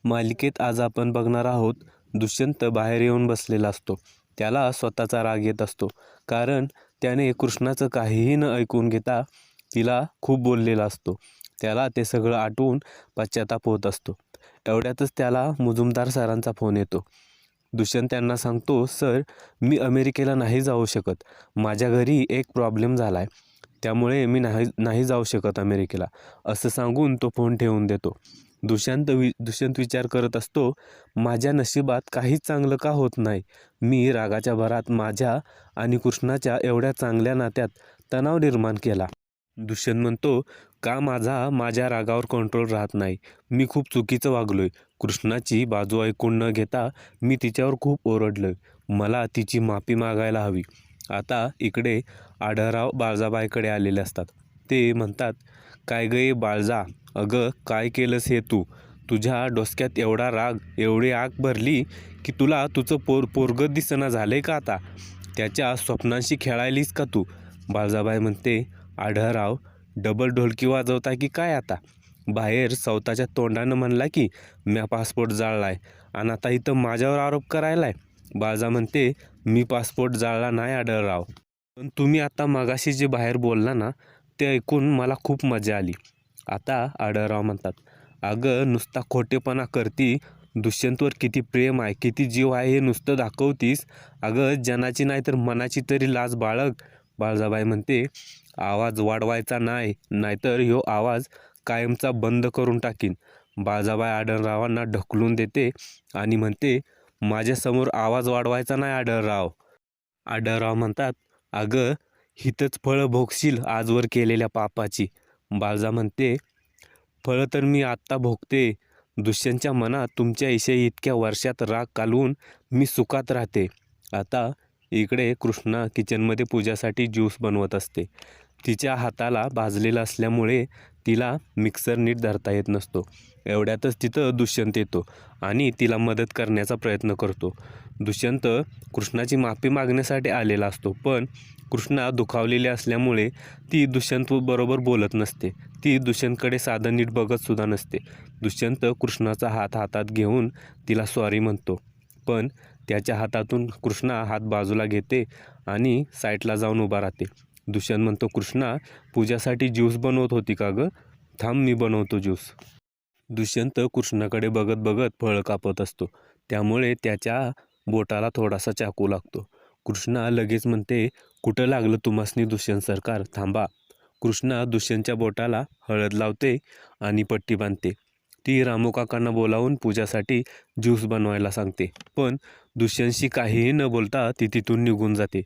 मालिकेत आज आपण बघणार आहोत. दुष्यंत बाहेर येऊन बसलेला असतो. त्याला स्वतःचा राग येत असतो, कारण त्याने कृष्णाचं काहीही न ऐकून घेता तिला खूप बोललेला असतो. त्याला ते सगळं आठवून पश्चाताप होत असतो. एवढ्यातच त्याला मुजुमदार सरांचा फोन येतो. दुष्यंत त्यांना सांगतो, सर, मी अमेरिकेला नाही जाऊ शकत. माझ्या घरी एक प्रॉब्लेम झाला आहे, त्यामुळे मी नाही जाऊ शकत अमेरिकेला, असं सांगून तो फोन ठेवून देतो. दुष्यंत विचार करत असतो, माझ्या नशिबात काहीच चांगलं का होत नाही. मी रागाच्या भरात माझ्या आणि कृष्णाच्या एवढ्या चांगल्या नात्यात तणाव निर्माण केला. दुष्यंत म्हणतो, का माझ्या रागावर कंट्रोल राहत नाही. मी खूप चुकीचं वागलोय. कृष्णाची बाजू ऐकून न घेता मी तिच्यावर खूप ओरडलोय. मला तिची माफी मागायला हवी. आता इकडे आढळराव बाळजाबाईकडे आलेले असतात. ते म्हणतात, काय गे बाळजा, अगं काय केलंस हे तू? तुझ्या डोसक्यात एवढा राग, एवढी आग भरली की तुला तुझं पोरगं दिसना झालंय का आता? त्याच्या स्वप्नांशी खेळायलीस का तू? बाळजाबाई म्हणते, आढळराव, डबल ढोलकी वाजवता की काय आता? बाहेर स्वतःच्या तोंडानं म्हणला की म्या पासपोर्ट जाळलाय, आणि आता इथं माझ्यावर आरोप करायलाय. बाळजा म्हणते, मी पासपोर्ट जाळला नाही आढळराव, पण तुम्ही आता मगाशी जे बाहेर बोलला ना, ते ऐकून मला खूप मजा आली. आता आढळराव म्हणतात, अगं नुसता खोटेपणा करती. दुष्यंतवर किती प्रेम आहे, किती जीव आहे हे नुसतं दाखवतीस. अगं जनाची नाही तर मनाची तरी लाज बाळग. बाळजाबाई म्हणते, आवाज वाढवायचा नाही, नाहीतर ह्यो आवाज कायमचा बंद करून टाकीन. बाळजाबाई आढळरावांना ढकलून देते आणि म्हणते, माझ्यासमोर आवाज वाढवायचा नाही आढळराव. आढळराव म्हणतात, अगं हितच फळं भोगशील आजवर केलेल्या पापाची. बाळजा म्हणते, फळं तर मी आत्ता भोगते. दुष्यंतच्या मनात तुमच्याविषयी इतक्या वर्षात राग कालवून मी सुखात राहते. आता इकडे कृष्णा किचनमध्ये पूजासाठी ज्यूस बनवत असते. तिच्या हाताला भाजलेला असल्यामुळे तिला मिक्सर नीट धरता येत नसतो. एवढ्यातच तिथं दुष्यंत येतो आणि तिला मदत करण्याचा प्रयत्न करतो. दुष्यंत कृष्णाची माफी मागण्यासाठी आलेला असतो, पण कृष्णा दुखावलेली असल्यामुळे ती दुष्यंतबरोबर बोलत नसते. ती दुष्यंतकडे साधं नीट बघतसुद्धा नसते. दुष्यंत कृष्णाचा हात हातात घेऊन तिला सॉरी म्हणतो, पण त्याच्या हातातून कृष्णा हात बाजूला घेते आणि साईडला जाऊन उभा राहते. दुष्यंत म्हणतो, कृष्णा पूजासाठी ज्यूस बनवत होती का गं? थांब, मी बनवतो ज्यूस. दुष्यंत कृष्णाकडे बघत बघत फळं कापत असतो, त्यामुळे त्याच्या बोटाला थोडासा चाकू लागतो. कृष्णा लगेच म्हणते, कुठं लागलं तुम्हासनी दुष्यंत सरकार, थांबा. कृष्णा दुष्यंतच्या बोटाला हळद लावते आणि पट्टी बांधते. ती रामूकाकांना बोलावून पूजासाठी ज्यूस बनवायला सांगते, पण दुष्यंतशी काहीही न बोलता ती तिथून निघून जाते.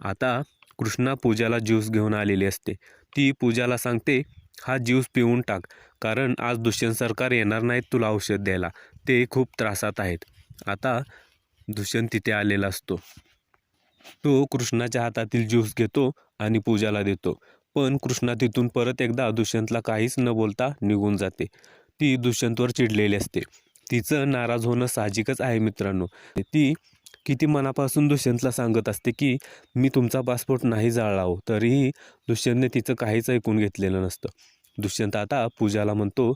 आता कृष्णा पूजाला ज्यूस घेऊन आलेली असते. ती पूजाला सांगते, हा ज्यूस पिऊन टाक, कारण आज दुष्यंत सरकार येणार नाहीत तुला औषध द्यायला. ते खूप त्रासात आहेत. आता दुष्यंत तिथे आलेला असतो. तो कृष्णाच्या हातातील ज्यूस घेतो आणि पूजाला देतो, पण कृष्णा तिथून परत एकदा दुष्यंतला काहीच न बोलता निघून जाते. ती दुष्यंतवर चिडलेली असते. तिचं नाराज होणं साहजिकच आहे मित्रांनो. ती किती मनापासून दुष्यंतला सांगत असते की मी तुमचा पासपोर्ट नाही जाळला हो, तरीही दुष्यंतने तिचं काहीच ऐकून घेतलेलं नसतं. दुष्यंत आता पूजाला म्हणतो,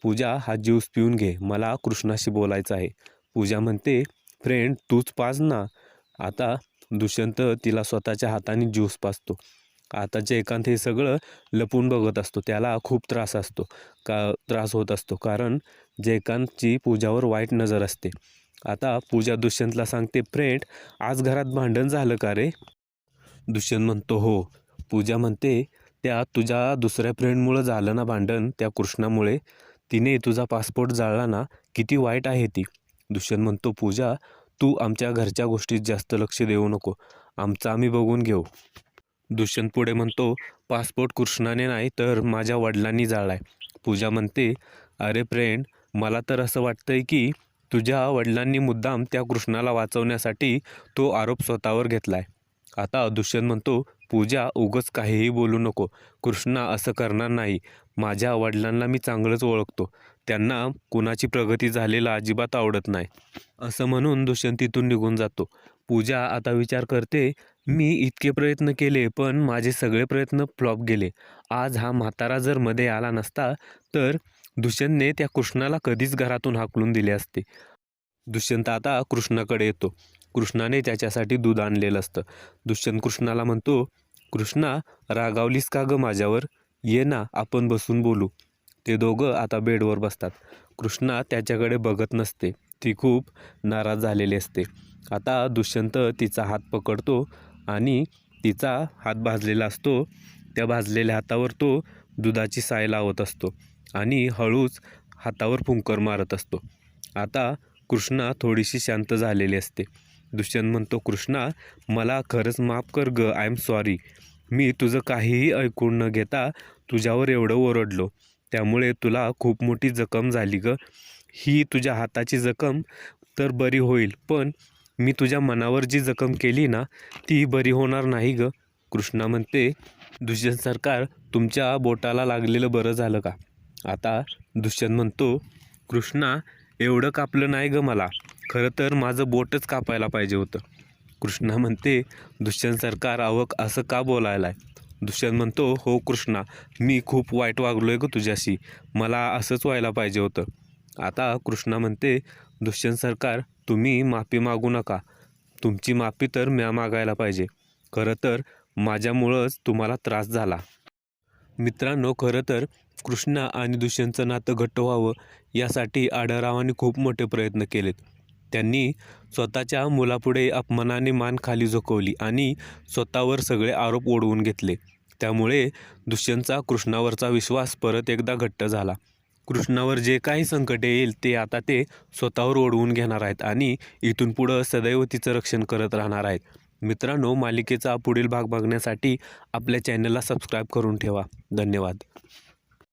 पूजा हा ज्यूस पिऊन घे, मला कृष्णाशी बोलायचं आहे. पूजा म्हणते, फ्रेंड तूच पाज ना. आता दुष्यंत तिला स्वतःच्या हाताने ज्यूस पाजतो. आता जयकांत हे सगळं लपून बघत असतो. त्याला खूप त्रास होत असतो, कारण जयकांतची पूजावर वाईट नजर असते. आता पूजा दुष्यंतला सांगते, फ्रेंड आज घरात भांडण झालं का रे? दुष्यंत म्हणतो, हो. पूजा म्हणते, त्या तुझ्या दुसऱ्या फ्रेंडमुळं झालं ना भांडण, त्या कृष्णामुळे. तिने तुझा पासपोर्ट जाळला ना, किती वाईट आहे ती. दुष्यंत म्हणतो, पूजा तू आमच्या घरच्या गोष्टीत जास्त लक्ष देऊ नको, आमचं आम्ही बघून घेऊ. दुष्यंत पुढे म्हणतो, पासपोर्ट कृष्णाने नाही तर माझ्या वडिलांनी जाळलाय. पूजा म्हणते, अरे फ्रेंड, मला तर असं वाटतंय की तुझ्या वडिलांनी मुद्दाम त्या कृष्णाला वाचवण्यासाठी तो आरोप स्वतःवर घेतलाय. आता दुष्यंत म्हणतो, पूजा उगाच काहीही बोलू नको, कृष्णा असं करणार नाही. माझ्या वडिलांना मी चांगलंच ओळखतो, त्यांना कुणाची प्रगती झालेलं अजिबात आवडत नाही. असं म्हणून दुष्यंत तिथून निघून जातो. पूजा आता विचार करते, मी इतके प्रयत्न केले, पण माझे सगळे प्रयत्न फ्लॉप गेले. आज हा म्हातारा जर मध्ये आला नसता तर दुष्यंतने त्या कृष्णाला कधीच घरातून हाकलून दिले असते. दुष्यंत आता कृष्णाकडे येतो. कृष्णाने त्याच्यासाठी दूध आणलेलं असतं. दुष्यंत कृष्णाला म्हणतो, कृष्णा, रागावलीस का गं माझ्यावर? ये ना, आपण बसून बोलू. ते दोघं आता बेडवर बसतात. कृष्णा त्याच्याकडे बघत नसते. ती खूप नाराज झालेली असते. आता दुष्यंत तिचा हात पकडतो आणि तिचा हात भाजलेला असतो. त्या भाजलेल्या हातावर तो दुधाची साय लावत असतो आणि हळूच हातावर फुंकर मारत असतो. आता कृष्णा थोडीशी शांत झालेली असते. दुष्यंत म्हणतो, कृष्णा, मला खरंच माफ कर ग, आय एम सॉरी. मी तुझं काहीही ऐकून न घेता तुझ्यावर एवढं ओरडलो. त्यामुळे तुला खूप मोठी जखम झाली ग. ही तुझ्या हाताची जखम तर बरी होईल, पण मी तुझ्या मनावर जी जखम केली ना, ती बरी होणार नाही ग. कृष्णा म्हणते, दुष्यंत सरकार, तुमच्या बोटाला लागलेलं बरं झालं का? आता दुष्यंत म्हणतो, कृष्णा, एवढं कापलं नाही ग मला. खरं तर माझं बोटच कापायला पाहिजे होतं. कृष्णा म्हणते, दुष्यंत सरकार, अवक असं का बोलायलाय? दुष्यंत म्हणतो, हो कृष्णा, मी खूप वाईट वागलोय ग तुझ्याशी. मला असंच व्हायला पाहिजे होतं. आता कृष्णा म्हणते, दुष्यंत सरकार, तुम्ही माफी मागू नका. तुमची माफी तर म्या मागायला पाहिजे. खरं तर माझ्यामुळंच तुम्हाला त्रास झाला. मित्रांनो, खरं तर कृष्णा आणि दुष्यंतचं नातं घट्ट व्हावं यासाठी आढळरावांनी खूप मोठे प्रयत्न केलेत. त्यांनी स्वतःच्या मुलापुढे अपमानाने मान खाली झुकवली आणि स्वतःवर सगळे आरोप ओढवून घेतले. त्यामुळे दुष्यंतचा कृष्णावरचा विश्वास परत एकदा घट्ट झाला. कृष्णावर जे काही संकट येईल ते आता ते स्वतःवर ओढवून घेणार आहेत आणि इथून पुढं सदैव तिचं रक्षण करत राहणार आहेत. मित्रांनो, मालिकेचा पुढील भाग बघण्यासाठी आपल्या चॅनलला सबस्क्राईब करून ठेवा. धन्यवाद.